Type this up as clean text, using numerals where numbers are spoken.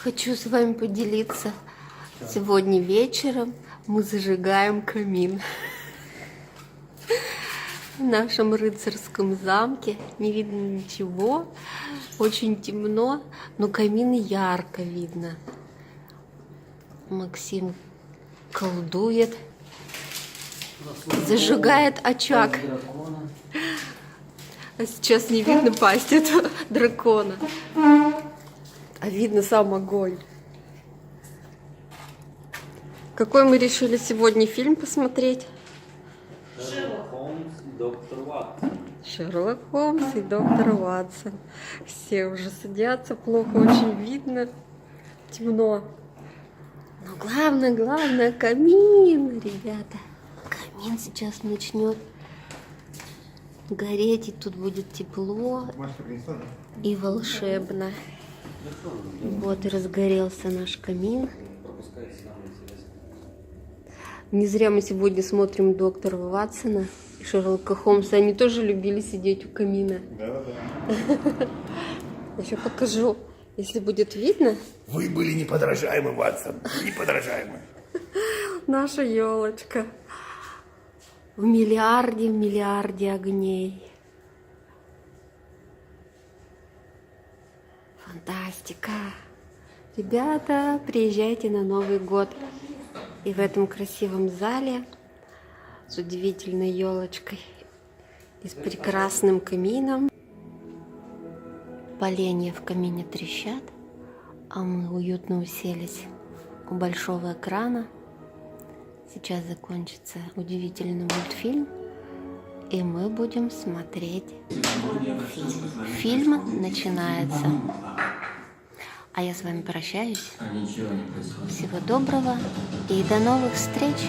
Хочу с вами поделиться. Сегодня вечером мы зажигаем камин. В нашем рыцарском замке не видно ничего, очень темно, но камин ярко видно. Максим колдует, зажигает очаг. А сейчас не видно пасть этого дракона, а видно сам огонь. Какой мы решили сегодня фильм посмотреть? Шерлок Холмс и доктор Ватсон. Шерлок Холмс и доктор Ватсон. Все уже садятся, плохо очень видно, темно. Но главное, камин, ребята. Камин сейчас начнет гореть, и тут будет тепло и волшебно. Вот и разгорелся наш камин. Не зря мы сегодня смотрим доктора Ватсона и Шерлока Холмса. Они тоже любили сидеть у камина. Да. Еще покажу, если будет видно. Вы были неподражаемы, Ватсон. Неподражаемы. Наша елочка в миллиарде огней. Фантастика. Ребята, приезжайте на Новый год. И в этом красивом зале с удивительной елочкой и с прекрасным камином. Поленья в камине трещат, а мы уютно уселись у большого экрана. Сейчас закончится удивительный мультфильм, и мы будем смотреть. Фильм начинается. А я с вами прощаюсь. Всего доброго и до новых встреч!